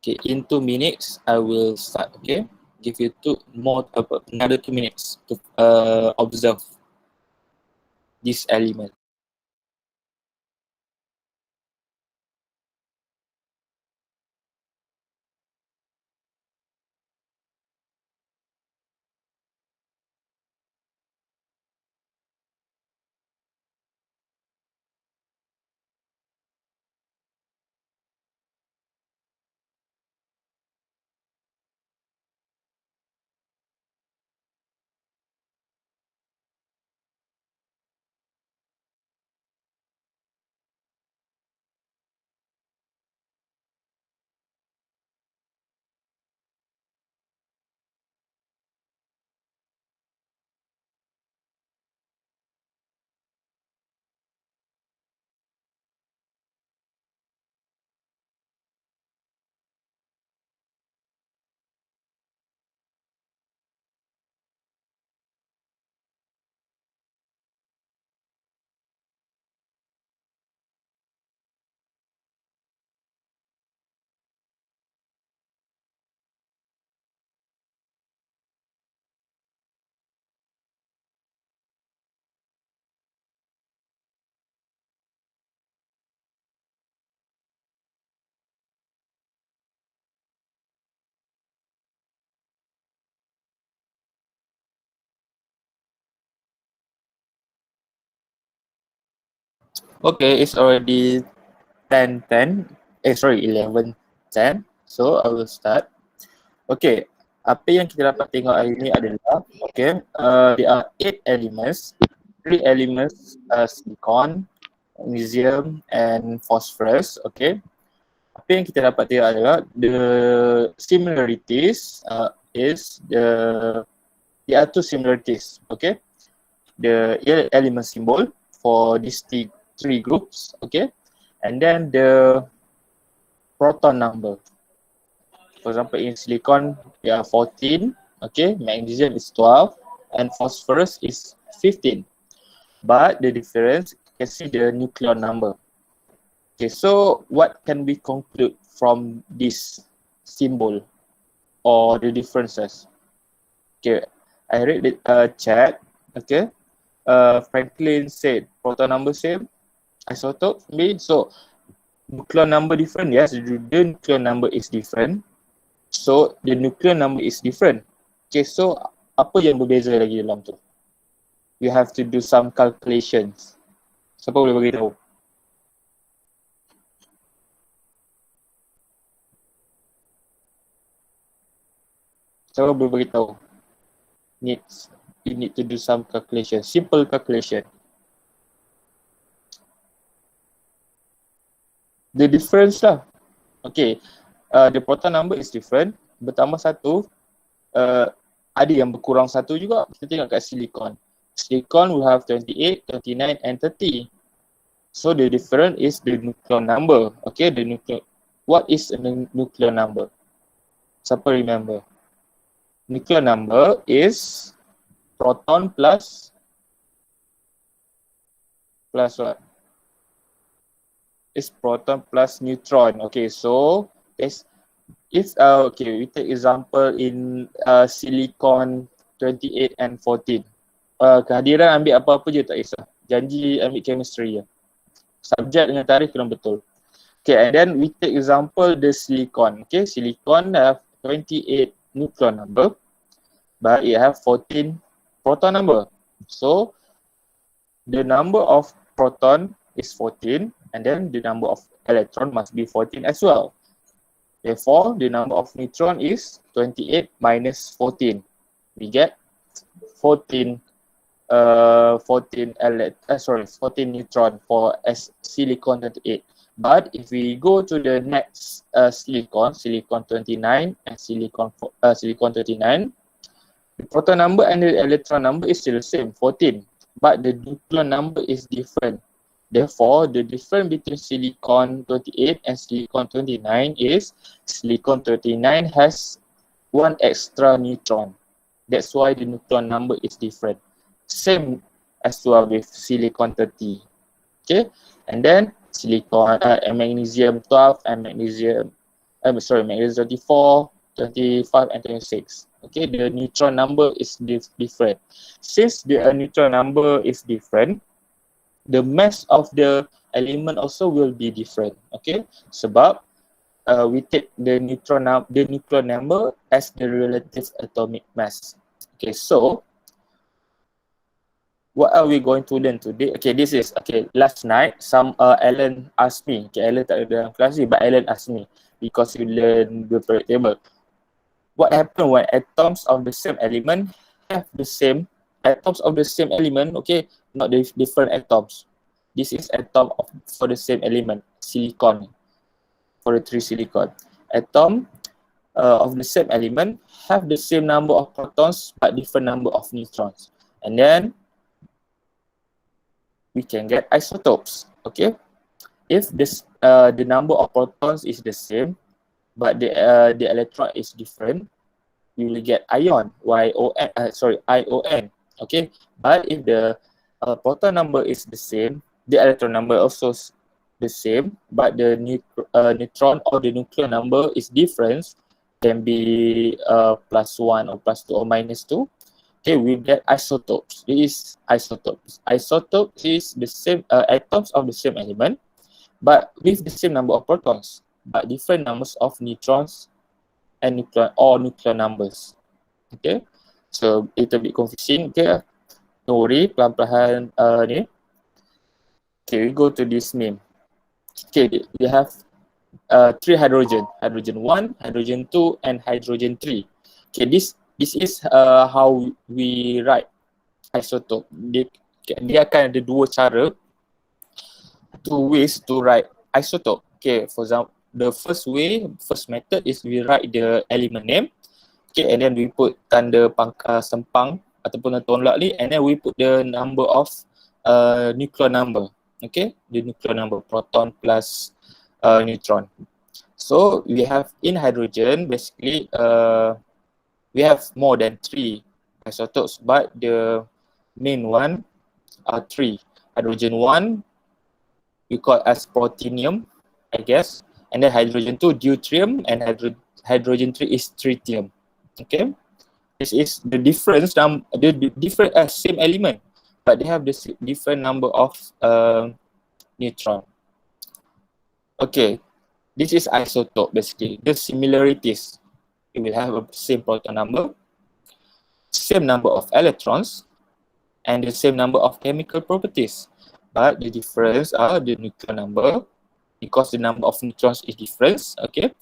Okay, in 2 minutes, I will start, okay? Give you another 2 minutes to observe this element. Okay, it's already 10:10. 11:10. So, I will start. Okay, apa yang kita dapat tengok hari ini adalah, okay, there are 8 elements. 3 elements silicon, magnesium, and phosphorus. Okay, apa yang kita dapat tengok adalah the similarities is there are 2 similarities. Okay, the element symbol for these three groups. Okay, and then the proton number. For example, in silicon, there are 14, okay, magnesium is 12, and phosphorus is 15. But the difference, you can see the nucleon number. Okay, so what can we conclude from this symbol or the differences? Okay, I read the chat, okay. Franklin said proton number same, isotope mean, so nucleon number different, yes, the nucleon number is different. So, the nuclear number is different. Okay, so apa yang berbeza lagi dalam tu? You have to do some calculations. Siapa boleh beritahu? Siapa boleh beritahu? You need to do some calculation. Simple calculation. The difference lah. Okay, the proton number is different. Bertambah satu, ada yang berkurang satu juga. Kita tengok kat silicon. Silicon will have 28, 29 and 30. So the difference is the nucleon number. Okay, what is a nucleon number? Siapa remember? Nucleon number is proton plus what? It's proton plus neutron. Okay, so okay, we take example in silicon 28 and 14. Kehadiran ambil apa-apa je tak kisah. Janji ambil chemistry je. Subjek dengan tarikh kena betul. Okay, and then we take example the silicon. Okay, silicon have 28 nucleon number, but it have 14 proton number. So, the number of proton is 14, and then the number of electron must be 14 as well. Therefore, the number of neutron is 28 minus 14. We get 14 neutron for silicon 28. But if we go to the next silicon 29 and silicon 39, the proton number and the electron number is still the same, 14. But the nucleon number is different. Therefore, the difference between silicon 28 and silicon 29 is silicon 39 has one extra neutron. That's why the nucleon number is different. Same as well with silicon 30. Okay, and then silicon magnesium 12 and magnesium magnesium 24, 25, and 26. Okay, the neutron number is different. Since the neutron number is different, the mass of the element also will be different. Okay, sebab we take the neutron number as the relative atomic mass. Okay, so what are we going to learn today? Okay, this is, last night, Alan asked me, Alan tak ada dalam kelas ni, but Alan asked me, because you learn the periodic table, what happens when atoms of the same element have the same, element, okay, not the different atoms. This is atom for the same element, silicon, for the 3 silicon. Atom of the same element have the same number of protons but different number of neutrons. And then we can get isotopes. Okay, if this the number of protons is the same but the electron is different, we will get ion, ion. Okay, but if the proton number is the same, the electron number also the same, but the neutron or the nuclear number is different, can be +1 or +2 or -2. Okay, we get isotopes. This is isotopes. Isotope is the same atoms of the same element, but with the same number of protons, but different numbers of neutrons and nuclear numbers. Okay, so a little bit confusing. Okay, no worry, pelan-pelan ni. Okay, we go to this name. Okay, we have 3 hydrogen. Hydrogen 1, hydrogen 2, and hydrogen 3. Okay, this is how we write isotope. Dia akan ada 2 cara, 2 ways to write isotope. Okay, for example, the first method is we write the element name. Okay, and then we put tanda sempang ataupun tolak ni, and then we put the number of nuclear number. Okay, the nuclear number, proton plus neutron. So we have in hydrogen, basically we have more than 3 isotopes, but the main one are 3. Hydrogen 1 we call as protonium, I guess, and then hydrogen 2 deuterium, and hydrogen 3 is tritium. Okay, this is the difference. The different same element, but they have the different number of neutron. Okay, this is isotope basically. The similarities, it will have a same proton number, same number of electrons, and the same number of chemical properties. But the difference are the nuclear number, because the number of neutrons is different. Okay,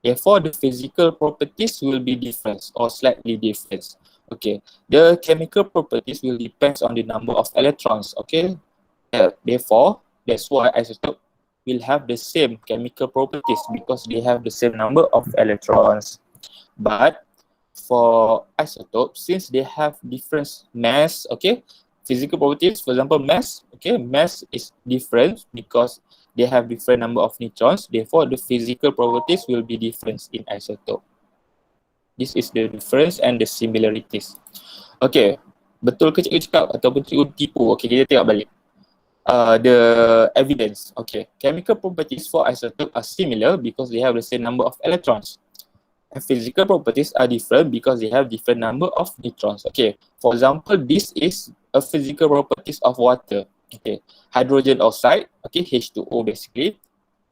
therefore the physical properties will be different or slightly different. Okay, the chemical properties will depend on the number of electrons. Okay, therefore that's why isotope will have the same chemical properties, because they have the same number of electrons. But for isotopes, since they have different mass, okay, physical properties, for example, mass, okay, mass is different because they have different number of neutrons. Therefore, the physical properties will be different in isotope. This is the difference and the similarities. Okay, betul ke cikgu cakap ataupun cikgu tipu? Okay, kita tengok balik. The evidence. Okay, chemical properties for isotope are similar because they have the same number of electrons. And physical properties are different because they have different number of neutrons. Okay, for example, this is a physical properties of water. Okay, hydrogen oxide, okay, H2O basically.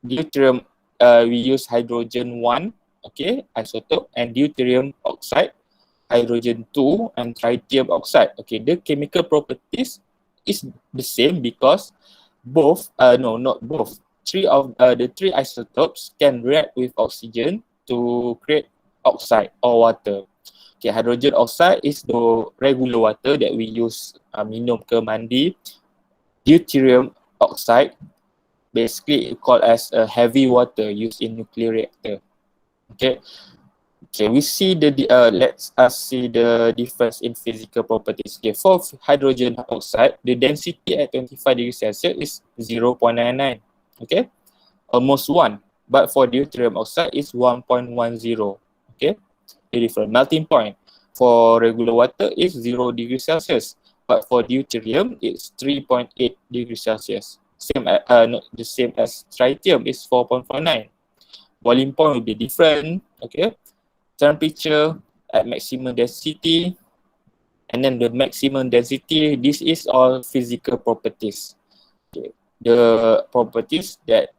Deuterium, we use hydrogen 1, okay, isotope, and deuterium oxide, hydrogen 2, and tritium oxide. Okay, the chemical properties is the same because both, not both, the 3 isotopes can react with oxygen to create oxide or water. Okay, hydrogen oxide is the regular water that we use minum ke mandi. Deuterium oxide, basically called as a heavy water used in nuclear reactor. Okay, we see let's see the difference in physical properties. Okay, for hydrogen oxide, the density at 25 degrees Celsius is 0.99. Okay, almost 1. But for deuterium oxide, it's 1.10. Okay, the different melting point for regular water is 0 degrees Celsius, but for deuterium, it's 3.8 degrees Celsius. The same as tritium is 4.49. boiling point will be different, okay? Temperature at maximum density, and then the maximum density, this is all physical properties. Okay. The properties that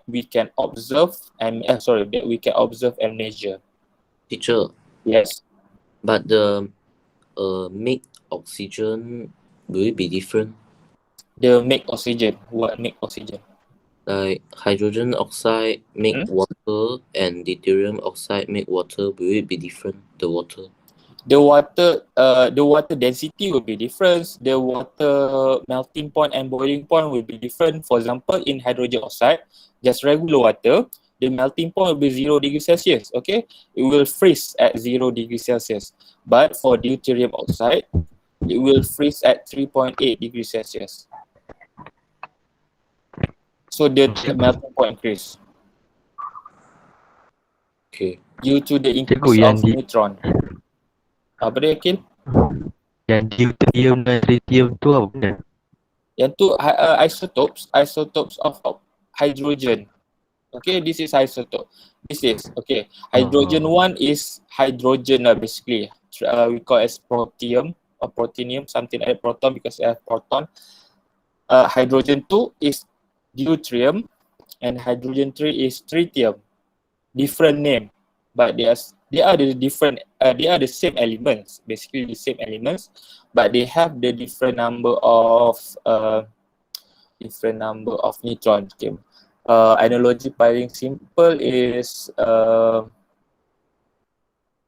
we can observe and that we can observe and measure. Teacher, Yes. but the make oxygen, will it be different? The make oxygen. What make oxygen? Like hydrogen oxide make water and deuterium oxide make water, will it be different, the water? The water density will be different. The water melting point and boiling point will be different. For example, in hydrogen oxide, just regular water, the melting point will be 0 degrees Celsius. Okay, it will freeze at 0 degrees Celsius. But for deuterium oxide, it will freeze at 3.8 degrees Celsius. So the melting point increase. Okay. Due to the increase of neutron. Apa dia, Akil? Yang deuterium dan tritium tu apa benda? Yang tu isotopes of hydrogen. Okay, this is isotope. This is, okay, hydrogen 1 is hydrogen basically. We call it as protium or protonium, something like proton because it has proton. Hydrogen 2 is deuterium and hydrogen 3 is tritium. Different name, but they are the same elements, basically the same elements, but they have the different number of neutron. Okay. Analogy paling simple is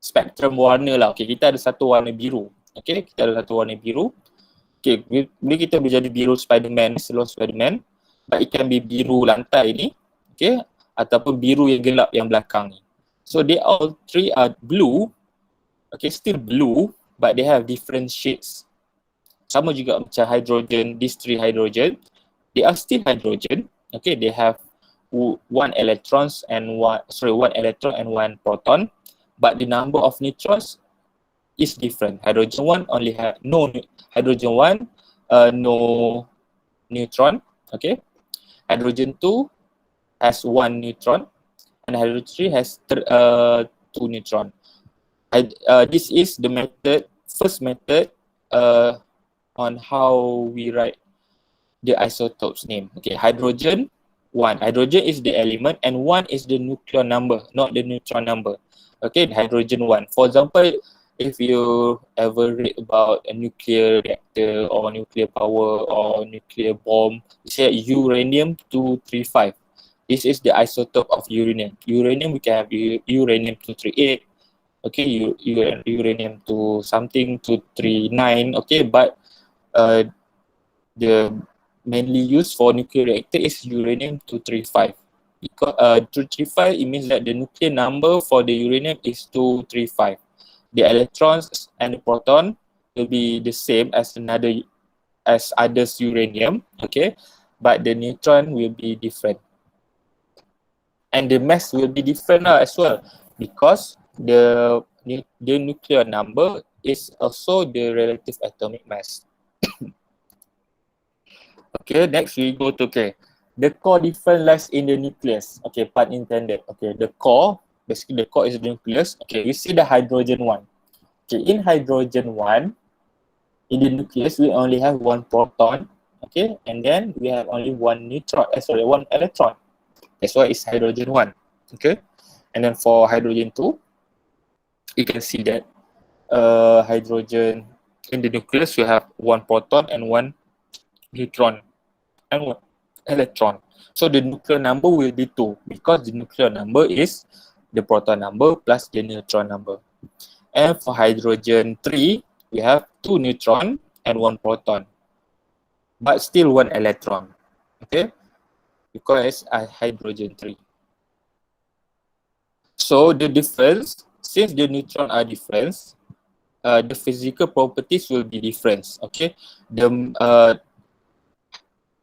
spektrum warna lah. Okay, kita ada satu warna biru. Okay, kita ada satu warna biru. Okay, bila kita boleh jadi biru Spiderman, seluar Spiderman, but it can be biru lantai ni, okay, ataupun biru yang gelap yang belakang ni. So they all three are blue, okay, still blue, but they have different shades. Sama juga macam hydrogen, these three hydrogen, they are still hydrogen, okay, they have one electron and one proton, but the number of neutrons is different. Hydrogen 1 only have no neutron, okay. Hydrogen 2 has 1 neutron and hydrogen 3 has 2 neutron. This is the first method on how we write the isotopes name. Okay, hydrogen 1. Hydrogen is the element and 1 is the nucleon number, not the neutron number. Okay, hydrogen 1. For example, if you ever read about a nuclear reactor or nuclear power or nuclear bomb, you say uranium-235. This is the isotope of uranium. Uranium, we can have uranium-238, okay, uranium-2 something, 239, okay, but the mainly used for nuclear reactor is uranium-235. Because 235, it means that the nuclear number for the uranium is 235. The electrons and the proton will be the same as others uranium, okay, but the neutron will be different. And the mass will be different as well, because the nuclear number is also the relative atomic mass. Okay, next we go to, the core difference lies in the nucleus. Okay, pun intended. Okay, the core, basically the core is the nucleus. Okay, we see the hydrogen 1. Okay, in hydrogen 1, in the nucleus, we only have 1 proton. Okay, and then we have only 1 electron. That's why it's hydrogen 1. Okay, and then for hydrogen 2, you can see that hydrogen in the nucleus, we have 1 proton and 1 neutron and 1 electron. So the nuclear number will be 2 because the nuclear number is the proton number plus the neutron number. And for hydrogen 3, we have 2 neutron and 1 proton, but still 1 electron. Okay, because it's hydrogen 3. So the difference, since the neutron are different, the physical properties will be different. Okay,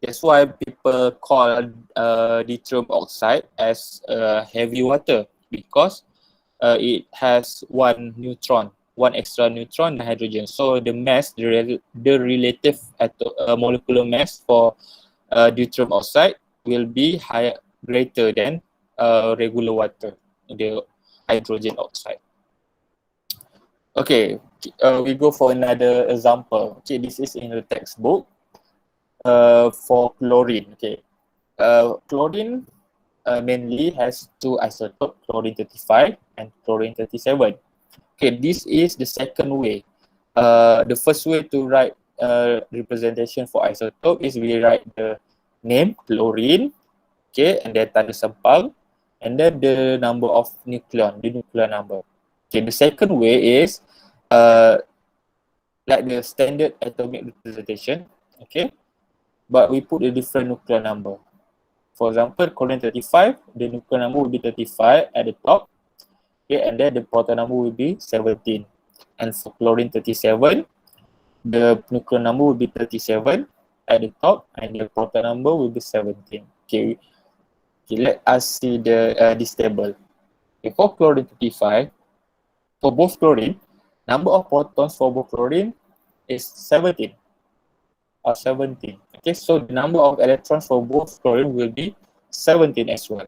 that's why people call deuterium oxide as heavy water, because it has 1 neutron, 1 extra neutron and hydrogen. So the mass, the relative molecular mass for deuterium oxide will be greater than regular water, the hydrogen oxide. Okay, we go for another example. Okay, this is in the textbook. For chlorine, okay. Chlorine mainly has two isotopes, chlorine 35 and chlorine 37. Okay, this is the second way. The first way to write representation for isotope is we write the name chlorine, okay, and then tanda sempal, and then the number of nucleon, the nuclear number. Okay, the second way is like the standard atomic representation, okay, but we put a different nuclear number. For example, chlorine 35, the nuclear number will be 35 at the top, okay, and then the proton number will be 17. And for chlorine 37, the nuclear number will be 37 at the top, and the proton number will be 17. Okay, let us see this table. Okay, for chlorine 35, for both chlorine, number of protons for both chlorine is 17. Or 17. Okay, so the number of electrons for both chlorine will be 17 as well.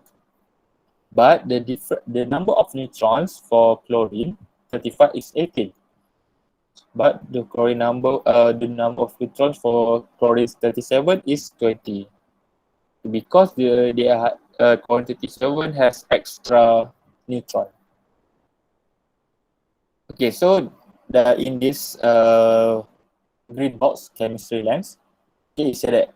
But the number of neutrons for chlorine 35 is 18. But the chlorine number, the number of neutrons for chlorine 37 is 20. Because chlorine 37 has extra neutron. Okay, so in this green box chemistry lens, okay, it said that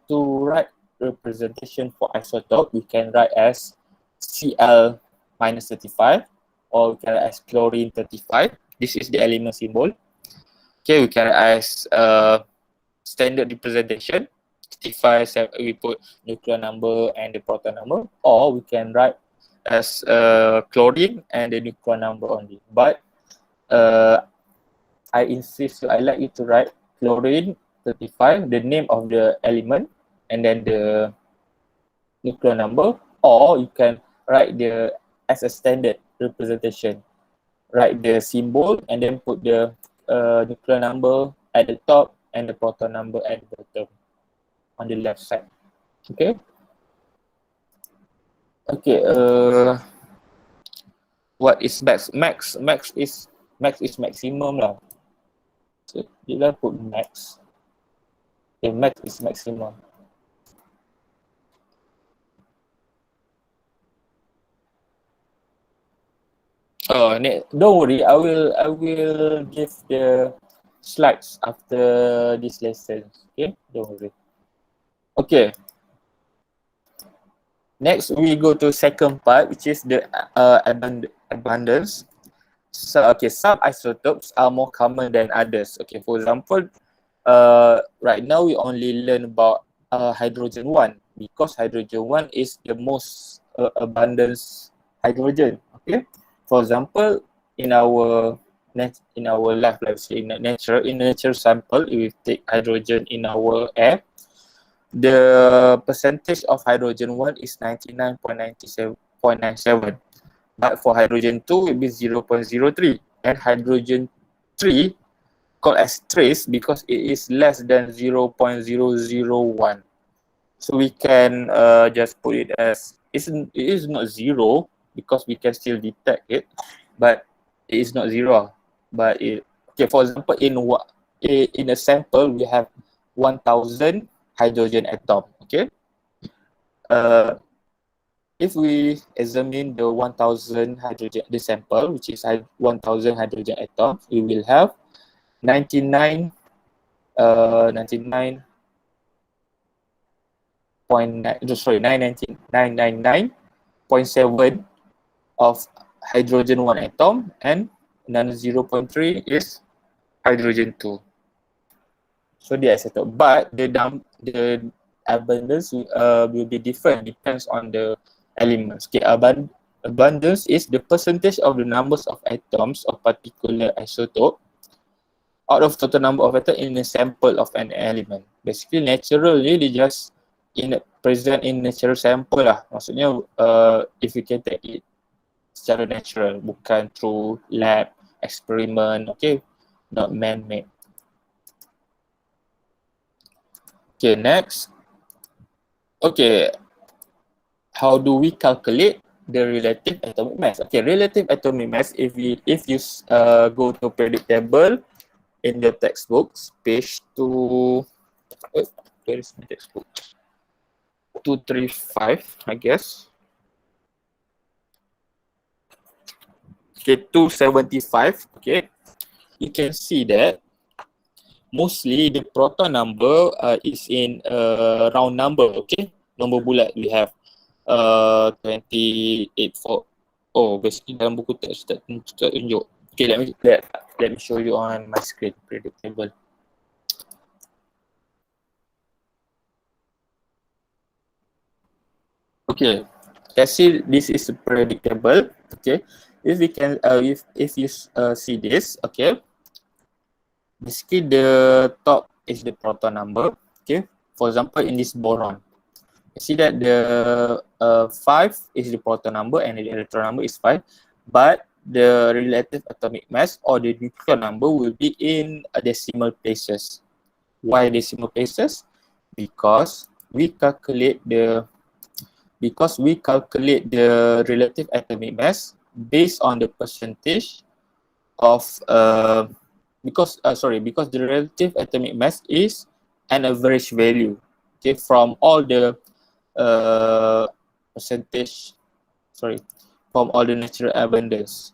to write representation for isotope, we can write as Cl minus 35, or we can write as chlorine 35. This is the element symbol. Okay, we can write as standard representation. 35, we put nuclear number and the proton number, or we can write as chlorine and the nuclear number only. But I insist, I like you to write chlorine 35, the name of the element, and then the nuclear number, or you can write as a standard representation. Write the symbol and then put the nuclear number at the top and the proton number at the bottom on the left side. Okay. Okay. What is max? Max is maximum lah. So kita put max. Okay, max is maximum. Oh, don't worry. I will give the slides after this lesson. Okay, don't worry. Okay. Next, we go to second part, which is the abundance. So, okay, some isotopes are more common than others. Okay, for example, right now we only learn about hydrogen 1 because hydrogen 1 is the most abundance hydrogen. Okay, for example, in our life, let's say in a natural sample, if we take hydrogen in our air, the percentage of hydrogen 1 is 99.97. But for hydrogen 2, it will be 0.03. And hydrogen 3 called as trace because it is less than 0.001. So we can just put it as, it is not zero because we can still detect it, but it is not zero. But okay, for example, in a sample, we have 1,000 hydrogen atom. Okay. If we examine the 1,000 hydrogen, the sample, which is 1,000 hydrogen atoms, we will have 99.9 999.7 of hydrogen 1 atom, and another 0.3 is hydrogen 2. So the isotope, but the abundance will be different, depends on the elements. Okay, abundance is the percentage of the numbers of atoms of particular isotope out of total number of atoms in a sample of an element. Basically, naturally they just present in natural sample lah. Maksudnya, if you can take it secara natural, bukan through lab, experiment, okay, not man-made. Okay, next. Okay, how do we calculate the relative atomic mass? Okay, relative atomic mass, if you go to periodic table in the textbooks, page 2, where is my textbook? 235, I guess. Okay, 275. Okay, you can see that mostly the proton number is in round number. Okay, nombor bulat we have 28 for. Oh, basically dalam buku teks tak tunjuk. Okay, let me show you on my screen, periodic table. Okay, can see this is a periodic table. Okay, if we can, if you see this, okay, basically the top is the proton number. Okay, for example, in this boron, you see that the 5 is the proton number and the electron number is 5, but the relative atomic mass or the nucleon number will be in decimal places. Why decimal places? Because we calculate the relative atomic mass based on the percentage of because the relative atomic mass is an average value, okay, from all the from all the natural abundance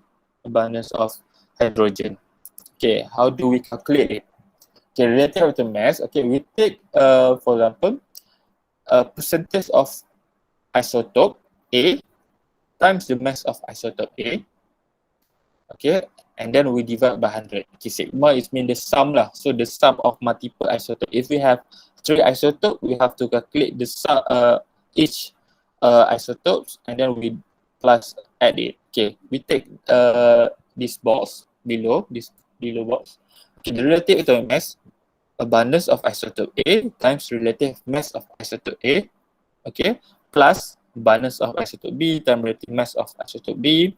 of hydrogen. Okay, how do we calculate it? Okay, relative atomic mass. Okay, we take for example a percentage of isotope A times the mass of isotope A. Okay, and then we divide by 100. Okay, sigma is mean the sum lah. So the sum of multiple isotope. If we have 3 isotopes, we have to calculate the sum each isotopes and then we plus add it. Okay, we take this box below, this below box. Okay, the relative atomic mass, abundance of isotope A times relative mass of isotope A. Okay, plus abundance of isotope B times relative mass of isotope B,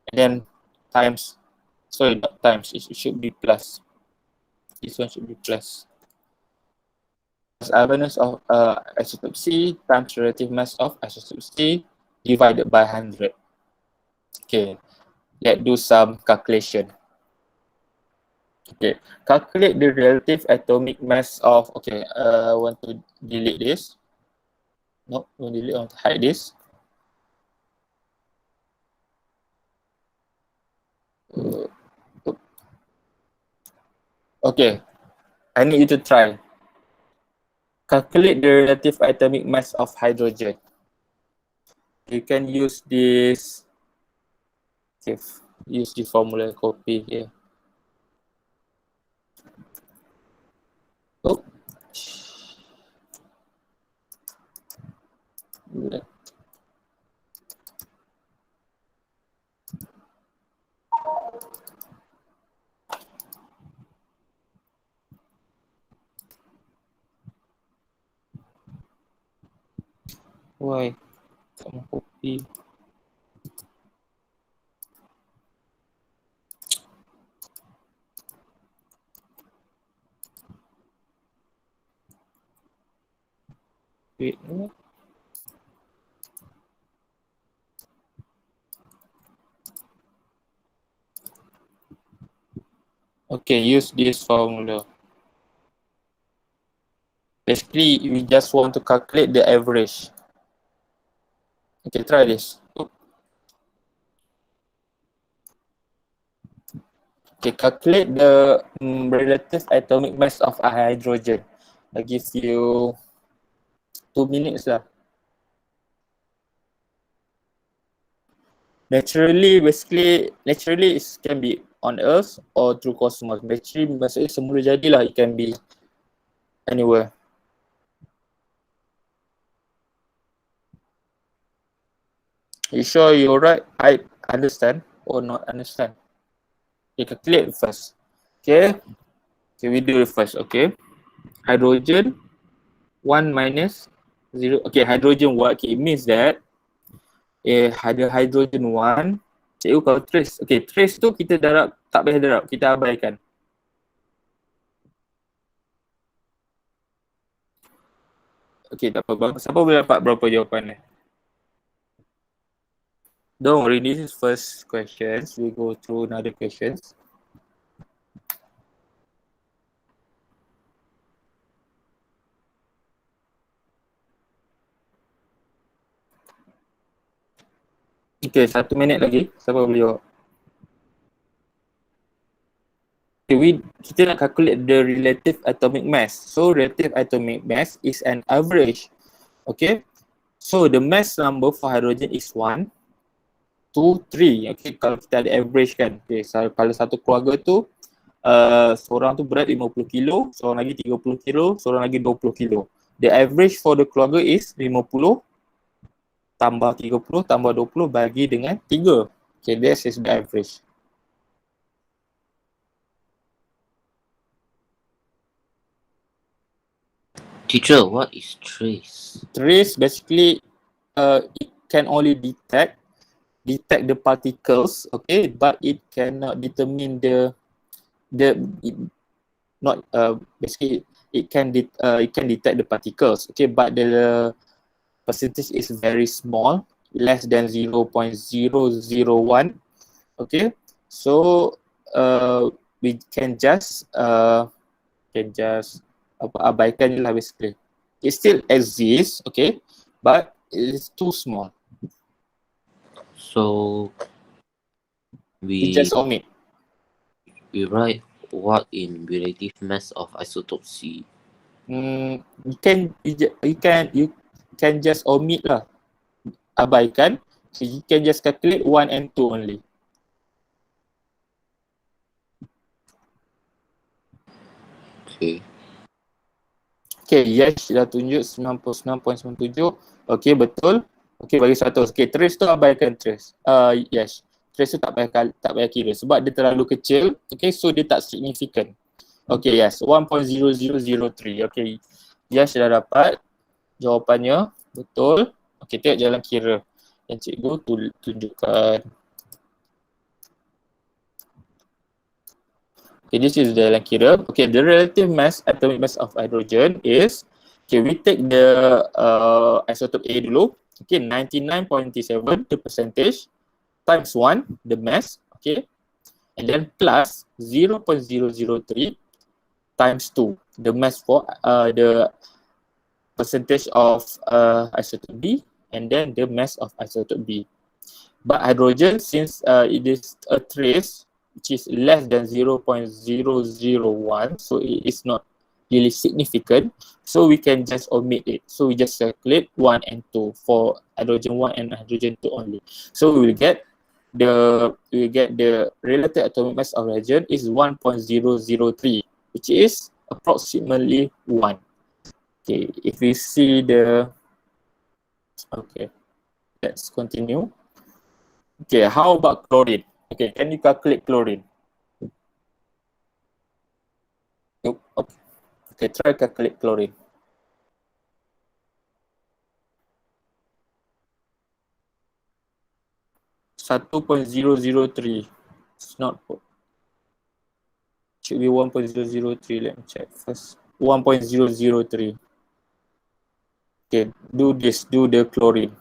and then times, sorry, not times, it should be plus. This one should be plus. Plus abundance of isotope C times relative mass of isotope C divided by 100. Okay, let's do some calculation. Okay, calculate the relative atomic mass of, okay, I want to delete this. No, don't delete, I want to hide this. Okay, I need you to try. Calculate the relative atomic mass of hydrogen. You can use this, okay, use the formula copy here. Oh. Why? Kamu copy. Wait. Okay, use this formula. Basically, we just want to calculate the average. Okay, try this. Okay, calculate the relative atomic mass of a hydrogen. I give you 2 minutes lah. Naturally it can be on Earth or through cosmos. Naturally maksudnya semula jadilah, it can be anywhere. You sure you're right? I understand or not understand? Okay, calculate first. Okay, we do it first. Okay, hydrogen 1 minus 0. Okay, hydrogen 1. Okay, it means that ada hydrogen 1. Cikgu kalau trace. Okay, trace tu kita darab, tak payah darab, kita abaikan. Okay, tak apa. Siapa boleh dapat berapa jawapan ni? Don't worry, this is first questions. We go through another questions. Okay, 1 minit lagi. Siapa boleh jawab? Okay, kita nak calculate the relative atomic mass. So relative atomic mass is an average. Okay. So the mass number for hydrogen is 1, 2, 3. Okay, kalau kita ada average kan. Okay, so kalau satu keluarga tu seorang tu berat 50 kilo, seorang lagi 30 kilo, seorang lagi 20 kilo. The average for the keluarga is 50 tambah 30 tambah 20 bagi dengan 3. Okay, this is the average. Teacher, what is trace? Trace basically it can only detect the particles, okay, but it cannot determine basically it can detect the particles, okay, but the percentage is very small, less than 0.001. Okay, so we can just abaikan je lah basically. It still exists, okay, but it is too small. So We we just omit. write what in relative mass of isotope C. You can just omit lah, abaikan. So you can just calculate 1 and 2 only. Okay. Okay, yes, dah tunjuk 99.97. Okay, betul. Okay, bagi 100. Okay, trace tu abaikan trace. Yes, trace tu tak payah kira sebab dia terlalu kecil. Okay, so dia tak signifikan. Okay, yes, 1.0003. Okay, yes, dah dapat jawapannya. Betul. Okay, tengok jalan kira yang cikgu tunjukkan. Okay, this is the jalan kira. Okay, the relative mass, atomic mass of hydrogen is, okay, we take the isotope A dulu. Okay, 99.7, the percentage, times 1, the mass, okay, and then plus 0.003 times 2, the mass for the percentage of isotope B, and then the mass of isotope B. But hydrogen, since it is a trace, which is less than 0.001, so it is not really significant, so we can just omit it. So we just calculate 1 and 2 for hydrogen 1 and hydrogen 2 only. So we will get the relative atomic mass of hydrogen is 1.003, which is approximately 1. Okay, if we see the, okay, let's continue. Okay, how about chlorine? Okay, can you calculate chlorine? Nope. Okay, try calculate chlorine. .003. It's not. Should be 1.003. Let me check first. 1.003. Okay, do this. Do the chlorine.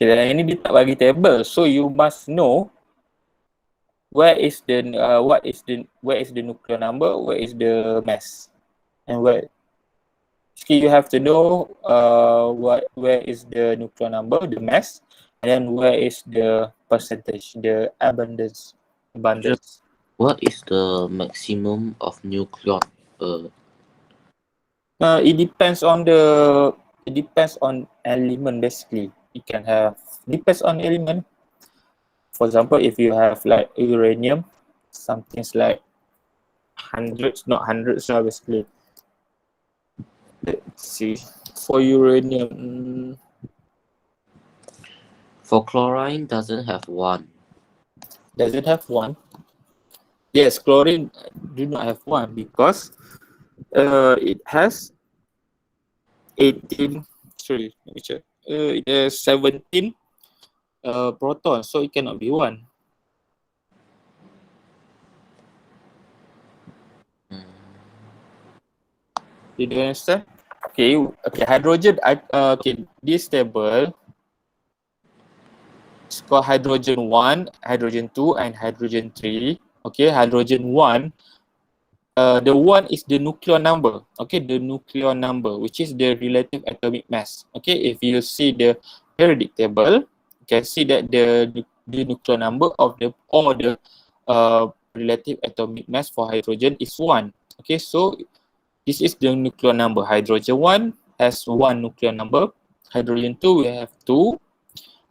Okay, ini dia tak bagi table, so you must know where is the nuclear number, where is the mass, and where. You have to know where is the nuclear number, the mass, and then where is the percentage, the abundance. What is the maximum of nucleon? It depends on element basically. You can have, depends on element. For example, if you have like uranium, something's like hundreds, not hundreds, basically. Let's see. For uranium, For chlorine, doesn't have 1. does it have 1? Yes, chlorine do not have 1 because it has 18. Sorry, let me check. It has 17 protons, so it cannot be 1. Did you understand? Okay, hydrogen, this table is called hydrogen 1, hydrogen 2, and hydrogen 3. Okay, hydrogen 1, the 1 is the nuclear number. Okay, the nuclear number, which is the relative atomic mass. Okay, if you see the periodic table, you can see that the nuclear number of the relative atomic mass for hydrogen is 1. Okay, so this is the nuclear number. Hydrogen 1 has 1 nuclear number. Hydrogen 2 we have 2.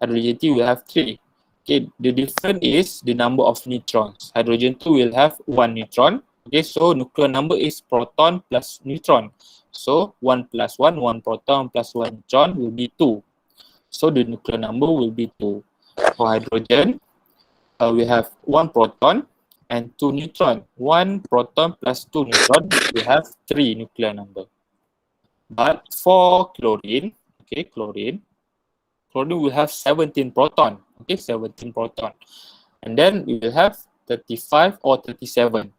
Hydrogen 3 we have 3. Okay, the difference is the number of neutrons. Hydrogen 2 will have 1 neutron. Okay, so nuclear number is proton plus neutron. So 1 plus 1, 1 proton plus 1 neutron will be 2. So the nuclear number will be 2. For hydrogen, we have 1 proton and 2 neutron. 1 proton plus 2 neutron, we have 3 nuclear number. But for chlorine, okay, chlorine will have 17 proton. Okay, 17 proton. And then we will have 35 or 37.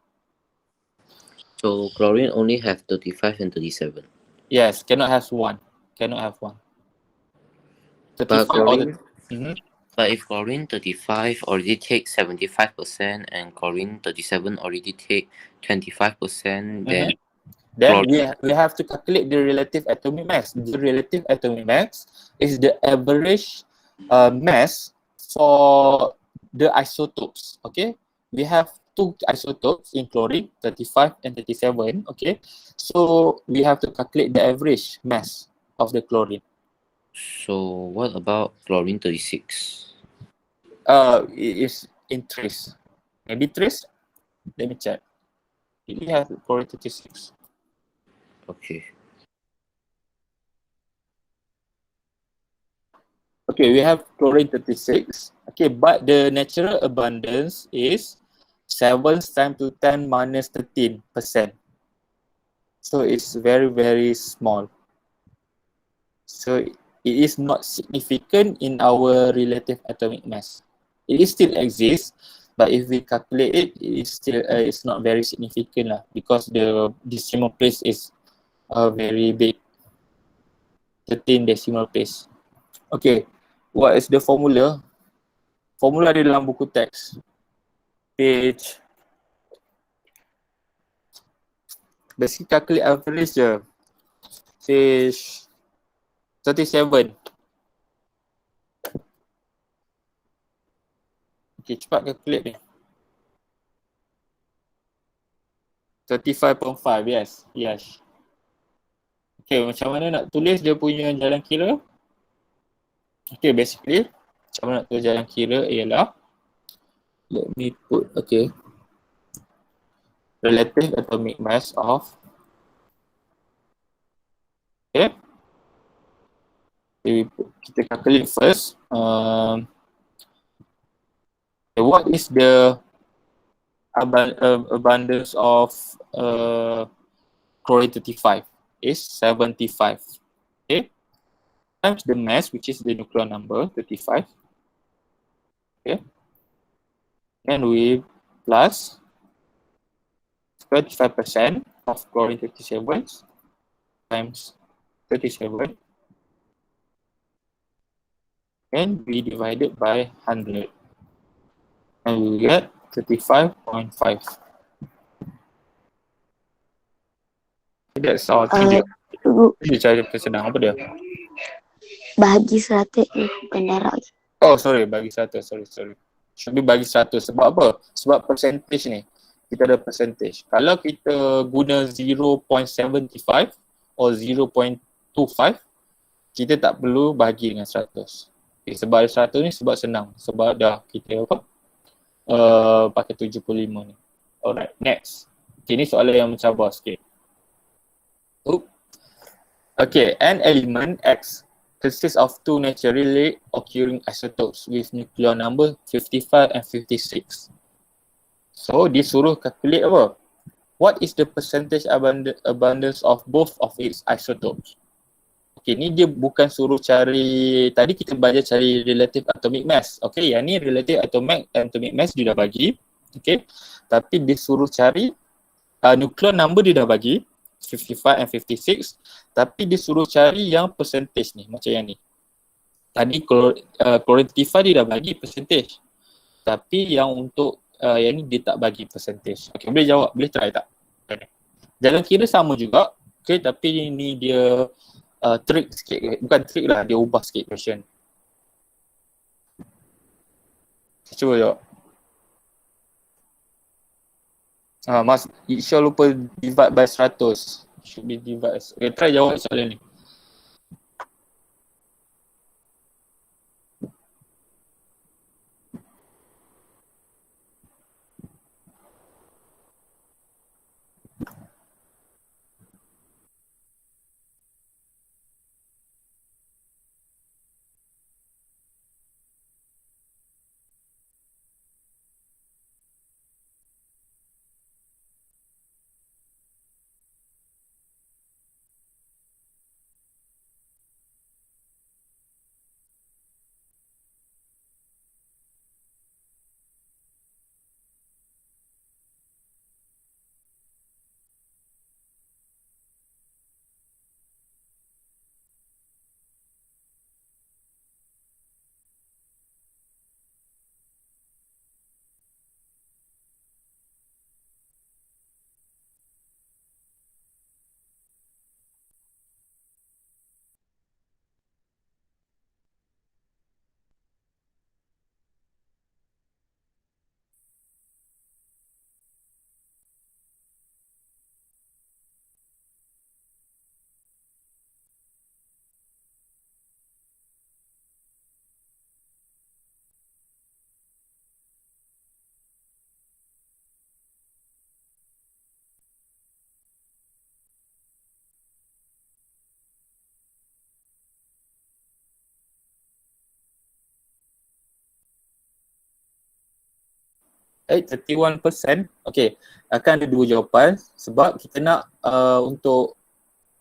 So chlorine only have 35 and 37. Yes, cannot have 1. Cannot have 1. 35 chlorine, or But if chlorine 35 already take 75% and chlorine 37 already take 25%, then then we have to calculate the relative atomic mass. The relative atomic mass is the average mass for the isotopes. Okay, we have 2 isotopes in chlorine, 35 and 37. Okay, so we have to calculate the average mass of the chlorine. So what about chlorine 36? It is in trace. Maybe trace. Let me check. We have chlorine 36. Okay. Okay, we have chlorine 36. Okay, but the natural abundance is 7 times to 10 minus 13%. So it's very, very small. So it is not significant in our relative atomic mass. It still exists, but if we calculate it, it is still it's not very significant lah, because the decimal place is very big, 13 decimal place. Okay, what is the formula? Formula di dalam buku teks. Page. Basically calculate average je. Page 37. Okay, cepat calculate ni. 35.5, yes. Yes. Okay, macam mana nak tulis dia punya jalan kira? Okay, basically, macam mana nak tulis jalan kira ialah, let me put, okay, relative atomic mass of, okay, kita calculate first. What is the abundance of chlorine 35? Is 75. Okay, times the mass, which is the nuclear number 35. Okay, and we plus 35% of chlorine 37 times 37, and we divide it by 100, and we get 35.5. That's all. Dia cara kesenang apa dia? Bahagi 100 bukan darab. Oh, sorry, bagi 100. Sorry. Should be bagi 100. Sebab apa? Sebab percentage ni. Kita ada percentage. Kalau kita guna 0.75 or 0.25, kita tak perlu bahagi dengan 100. Okay, sebab 100 ni sebab senang. Sebab dah kita apa? Pakai 75 ni. Alright, next. Okay, ni soalan yang mencabar sikit. Okay, an element X consists of 2 naturally occurring isotopes with nuclear number 55 and 56. So, disuruh calculate apa? What is the percentage abundance of both of its isotopes? Okay, ni dia bukan suruh cari, tadi kita belajar cari relative atomic mass. Okay, yang ni relative atomic mass dia dah bagi. Okay, tapi dia suruh cari nuclear number dia dah bagi. 55 and 56, tapi dia suruh cari yang percentage ni, macam yang ni. Tadi chlorine 35 dia dah bagi percentage, tapi yang untuk yang ni dia tak bagi percentage. Okay, boleh jawab, boleh try tak? Jalan kira sama juga, okay, tapi ni dia trick sikit, bukan trick lah, dia ubah sikit question. Cuba jawab. Mas Isha lupa divide by 100. Should be divide. Okay, try jawab soalan ni. Eh, 31%. Okay, akan ada dua jawapan sebab kita nak untuk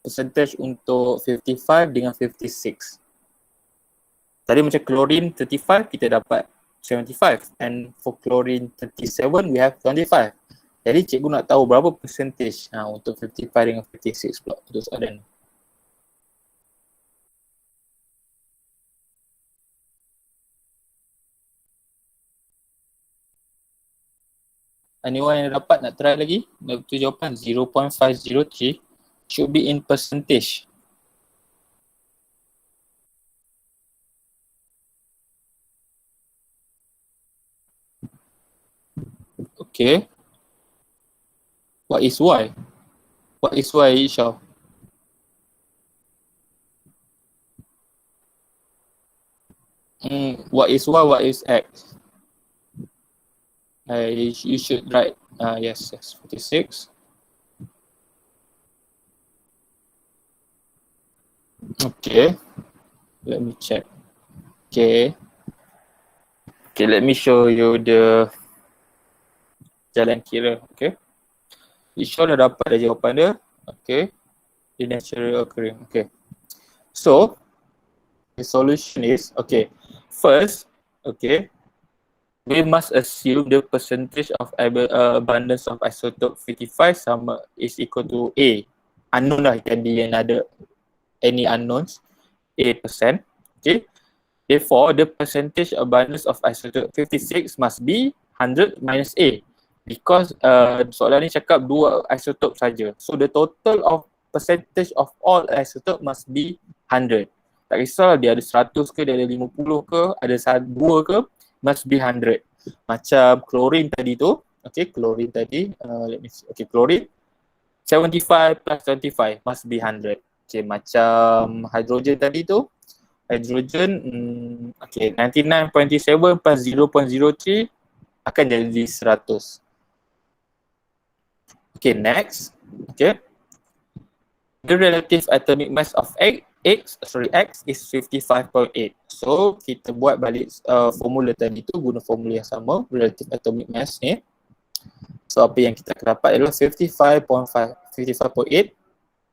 percentage untuk 55 dengan 56. Tadi macam chlorine 35 kita dapat 75 and for chlorine 37 we have 25. Jadi cikgu nak tahu berapa percentage untuk 55 dengan 56 pula untuk soalan ni. Anyone yang dapat nak try lagi? Betul jawapan 0.503 should be in percentage. Okay. What is Y? What is Y, Isha? What is Y? What is X? You should write, yes, 46. Okay, let me check. Okay, let me show you the jalan kira, okay. Isha dah dapat dah jawapan dia, okay. The natural occurring, okay. So, the solution is, okay, first, okay, we must assume the percentage of abundance of isotope 55 is equal to A. Unknown lah, can be another, any unknowns, A%. Okay. Therefore, the percentage abundance of isotope 56 must be 100 minus A. Because soalan ni cakap dua isotope saja. So, the total of percentage of all isotope must be 100. Tak kisah dia ada 100 ke, dia ada 50 ke, ada 2 ke, must be 100. Macam chlorine tadi tu, okay, chlorine tadi, let me see, okay, chlorine 75 plus 25 must be 100. Okay, macam hydrogen tadi tu, hydrogen, okay, 99.7 plus 0.03 akan jadi 100. Okay, next, okay, the relative atomic mass of X is 55.8. So kita buat balik formula tadi tu, guna formula yang sama, relative atomic mass ni. So apa yang kita akan dapat adalah 55.8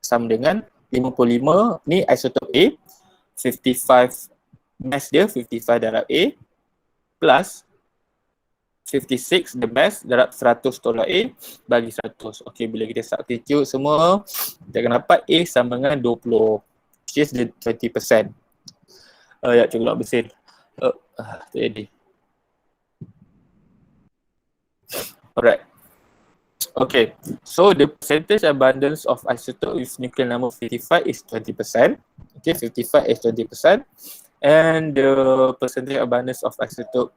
sama dengan 55 ni isotop A, 55 mass dia 55 darab A plus 56 the best, darab $100 A, bagi 100. Okay, bila kita substitute semua, kita akan dapat A sama dengan 20, which is the 20%. Ya, cuba bersin. Tak jadi. Alright. Okay, so the percentage abundance of isotope with nuclear number 55 is 20%. Okay, 55 is 20%. And the percentage abundance of isotope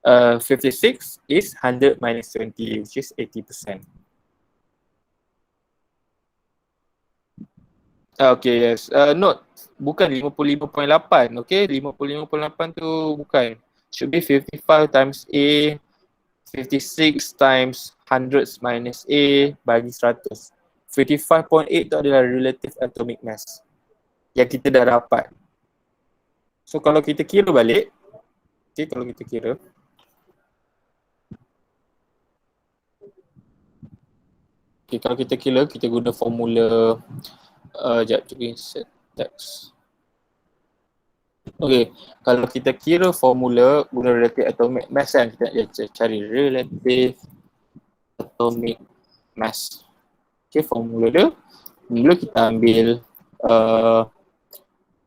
56 is 100 minus 20, which is 80%. Okay, yes. Note, bukan 55.8. Okay, 55.8 tu bukan. Should be 55 times A, 56 times 100 minus A bagi 100. 55.8 tu adalah relative atomic mass yang kita dah dapat. So kalau kita kira balik, okay, kalau kita kira, okay, kalau kita kira, kita guna formula, sekejap, cuba insert text. Okay, kalau kita kira formula guna relative atomic mass kan, kita nak cari relative atomic mass. Okay, formula dia, mula kita ambil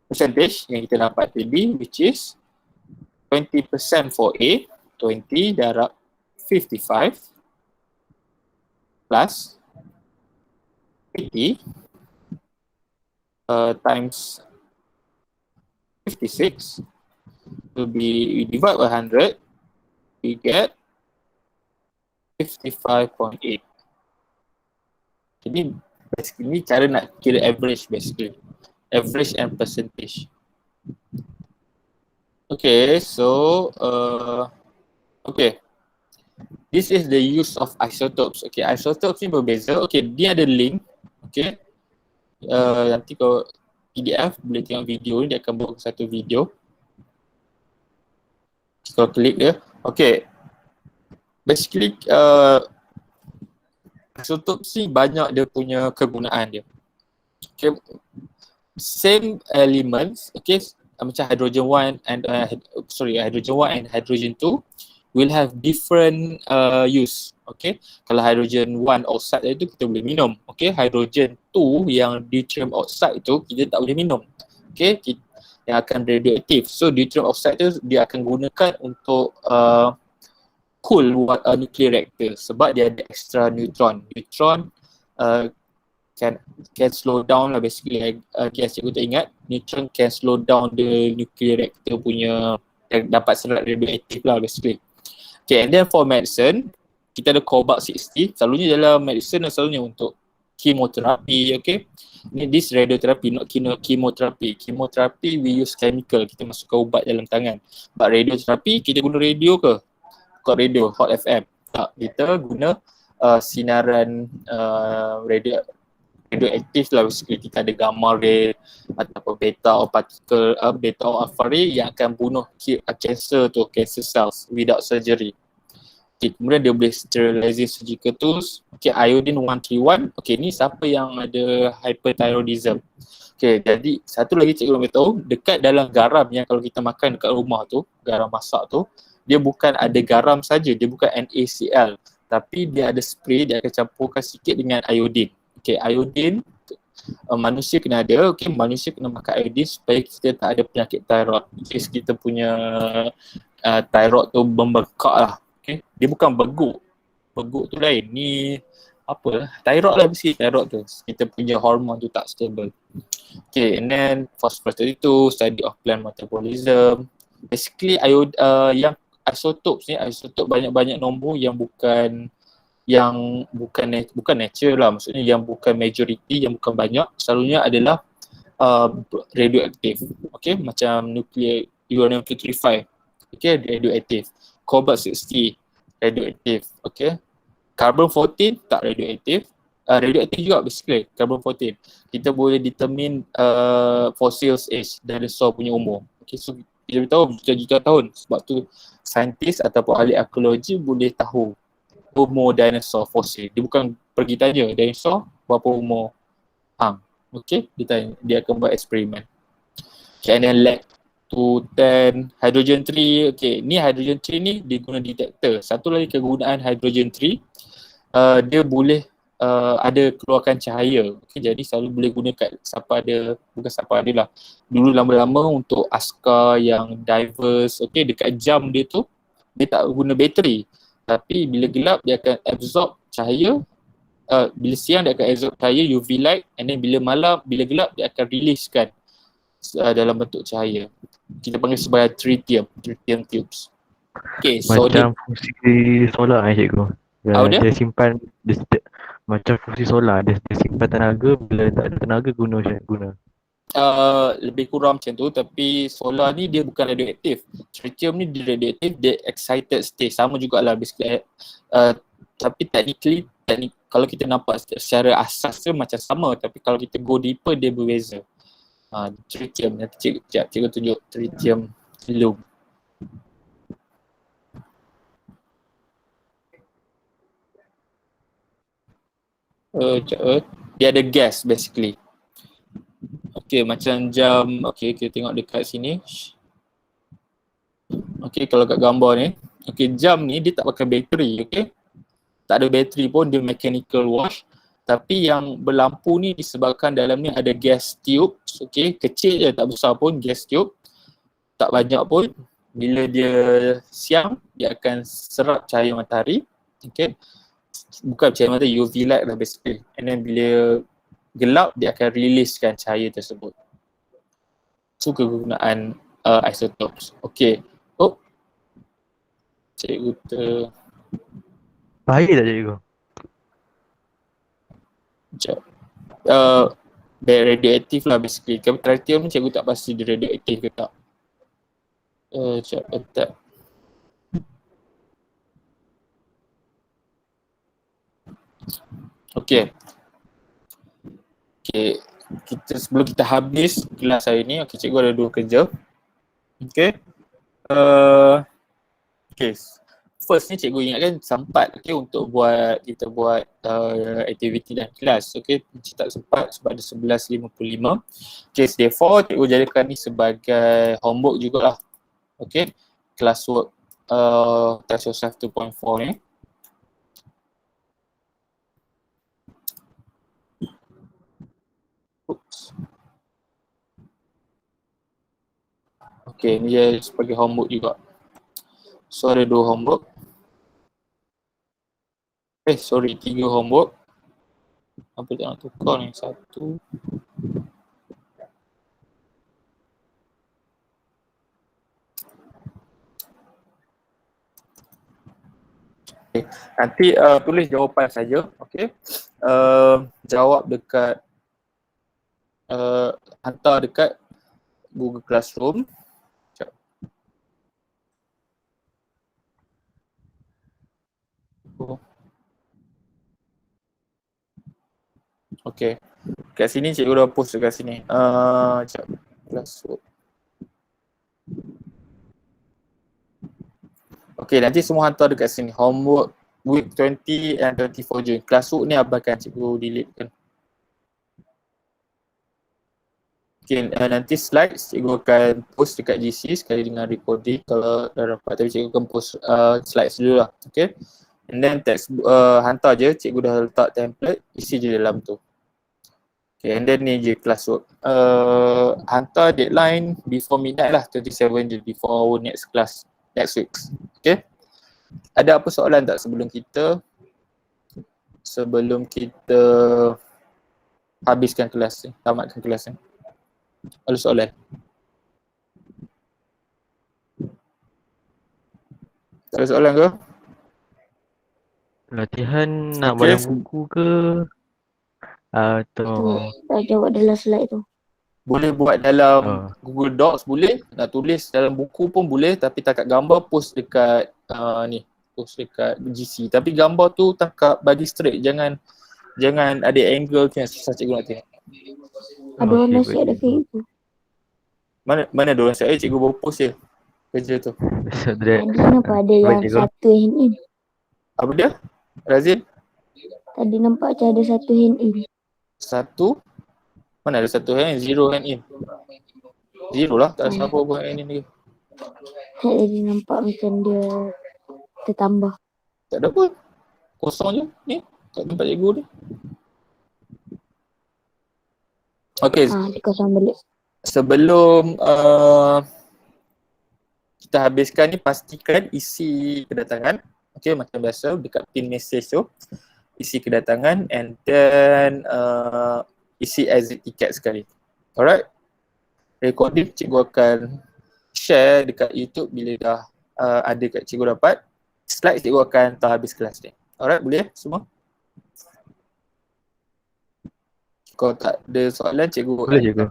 percentage yang kita dapat tadi, which is 20% for A, 20 darab 55 plus 80 times 56 will be divided by 100, we get 55.8. Jadi basically ni cara nak kira average basically. Average and percentage. Okay, so okay. This is the use of isotopes. Okay, isotopes ni berbeza. Okay, dia ada link. Okay. Nanti kalau PDF boleh tengok video ni, dia akan buat satu video. Kalau klik dia. Okay. Basically isotopes ni banyak dia punya kegunaan dia. Okay. Same elements, okay, macam hydrogen 1 and hydrogen 1 and hydrogen 2 will have different use. Okay, kalau hydrogen 1 oxide itu kita boleh minum. Okay, hydrogen 2 yang deuterium oxide itu kita tak boleh minum. Okay, yang akan radioaktif. So deuterium oxide itu dia akan gunakan untuk cool nuclear reactor sebab dia ada extra neutron. Neutron can slow down lah basically. Yes, cikgu tak ingat, neutron can slow down the nuclear reactor punya, dapat serat radioaktif lah basically. Okay, and then for medicine, kita ada cobalt 60. Selalunya dalam medicine selalunya untuk chemoterapi. Okay, ini this radiotherapy, not chemotherapy. Chemotherapy we use chemical, kita masukkan ubat dalam tangan. But radiotherapy, kita guna radio ke? Bukan radio, hot FM. Tak, kita guna sinaran radioaktif lah basically. Kita ada gamma ray ataupun beta or particle, beta or alpha ray yang akan bunuh cancer tu, cancer cells without surgery. Okay, kemudian dia boleh sterilizing surgical tools. Okay, iodine 131. Okay, ni siapa yang ada hyperthyroidism. Okay, jadi satu lagi cikgu nak beritahu, dekat dalam garam yang kalau kita makan dekat rumah tu, garam masak tu, dia bukan ada garam saja, dia bukan NaCl, tapi dia ada spray, dia akan campurkan sikit dengan iodine. Okay, iodine manusia kena ada. Okay, manusia kena makan iodine supaya kita tak ada penyakit thyroid. Okay, kita punya thyroid tu membengkak lah. Okay, dia bukan beguk. Beguk tu lain. Ni apa? Thyroid lah mesti thyroid tu. Kita punya hormon tu tak stable. Okay, and then phosphorus itu study of plant metabolism. Basically yang isotopes ni, isotop banyak-banyak nombor yang bukan natural lah, maksudnya yang bukan majority, yang bukan banyak, selalunya adalah radioaktif. Okay, macam nuclear uranium-235, okay, radioaktif. Cobalt 60, radioaktif. Okay, carbon-14 tak radioaktif. Radioaktif juga basically, carbon-14. Kita boleh determine fossil age, dinosaur punya umur. Okay, so kita tahu juta-juta tahun, sebab tu saintis ataupun ahli arkeologi boleh tahu umur dinosaur fosil. Dia bukan pergi tanya dinosaur berapa umur hang. Okay, dia akan buat eksperimen. Okay, and then lead. to 10, hydrogen 3. Okay, ni hydrogen 3 ni dia guna detector. Satu lagi kegunaan hydrogen 3, dia boleh ada keluarkan cahaya. Okay, jadi selalu boleh guna kat siapa ada, bukan siapa ada lah. Dulu lama-lama untuk askar yang diverse, okay, dekat jam dia tu, dia tak guna bateri. Tapi bila gelap dia akan absorb cahaya, bila siang dia akan absorb cahaya UV light, and then bila malam, bila gelap dia akan releasekan dalam bentuk cahaya. Kita panggil sebagai tritium tubes. Okay, so Macam fungsi solar cikgu. Apa dia? Dia simpan macam fungsi solar, dia simpan tenaga, bila tak ada tenaga guna. Lebih kurang macam tu, tapi solar ni dia bukan radioaktif. Tritium ni dia radioaktif, dia excited state, sama jugalah basically. Tapi technically kalau kita nampak secara asas tu macam sama, tapi kalau kita go deeper dia berbeza. Tritium, nanti cikgu tunjuk tritium loom. Dia ada gas basically. Okay, macam jam. Okay, kita tengok dekat sini. Okay, kalau kat gambar ni. Okay, jam ni dia tak pakai bateri, okay. Tak ada bateri pun, dia mechanical wash. Tapi yang berlampu ni disebabkan dalam ni ada gas tube. Okay, kecil je, tak besar pun gas tube. Tak banyak pun. Bila dia siang, dia akan serap cahaya matahari. Okay. Bukan cahaya matahari, UV light lah basically. And then bila gelap, dia akan releasekan cahaya tersebut. So kegunaan isotopes. Okay. Oh. Cikgu Bahaya tak cikgu? Sekejap. Radioaktif lah basically. Tritium ni cikgu tak pasti dia radioaktif ke tak. Sekejap. Okay. Okay. Sebelum kita habis kelas hari ni, okay, cikgu ada 2 kerja. Okay. Okay. First ni cikgu ingatkan sempat, okay, untuk kita buat aktiviti dalam kelas. Okay, tak sempat sebab ada 11.55. Okay, therefore cikgu jadikan ni sebagai homework jugalah. Okay, classwork Test Yourself 2.4 ni. Oops. Okay, ni dia sebagai homework juga. So ada 2 homework. 3 homework. Apa tak nak tukar ni? 1. Okay. Nanti tulis jawapan saja. Okay. Jawab dekat hantar dekat Google Classroom. Okay. Kat sini cikgu dah post dekat sini. Sekejap. Classwork. Okay, nanti semua hantar dekat sini. Homework week 20 and 24 June. Classwork ni abaikan, cikgu delete kan. Okay, nanti slides cikgu akan post dekat GC sekali dengan recording kalau dah dapat. Tapi cikgu akan post slides dulu lah. Okay. And then text hantar je, cikgu dah letak template, isi je dalam tu. Okay, and then ni je classwork. Hantar deadline before midnight lah, 27 je, before our next class, next week. Okay. Ada apa soalan tak sebelum kita habiskan kelas ni, tamatkan kelas ni? Ada soalan? Tak ada soalan ke? Latihan nak Okay. bayang buku ke? Atau Tak jawab dalam slide tu. Boleh buat dalam Google Docs boleh, nak tulis dalam buku pun boleh, tapi takat gambar post dekat post dekat GC. Tapi gambar tu tangkap bagi straight, jangan ada angle kan, susah cikgu nak tengok. Ada orang nasihat ada Facebook. Mana ada orang saya, cikgu baru post je kerja tu. Tadi nampak ada yang satu hand in. Apa dia? Razin? Tadi nampak macam ada satu hand in. Satu? Mana ada satu hand? 0 hand in. Zero lah, tak ada siapa buat yang ni. Jadi nampak macam dia tertambah. Tak ada pun. Kosong je ni kat tempat cikgu ni. Okay, Dia kosong balik. sebelum kita habiskan ni, pastikan isi kedatangan. Okay, macam biasa dekat pin message tu, isi kedatangan and then isi exit ticket sekali. Alright. Recording cikgu akan share dekat YouTube bila dah ada kat cikgu dapat. Slide cikgu akan tak habis kelas ni. Alright, boleh semua? Kalau tak ada soalan, cikgu Boleh cikgu.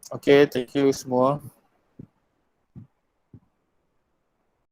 Okay, thank you semua.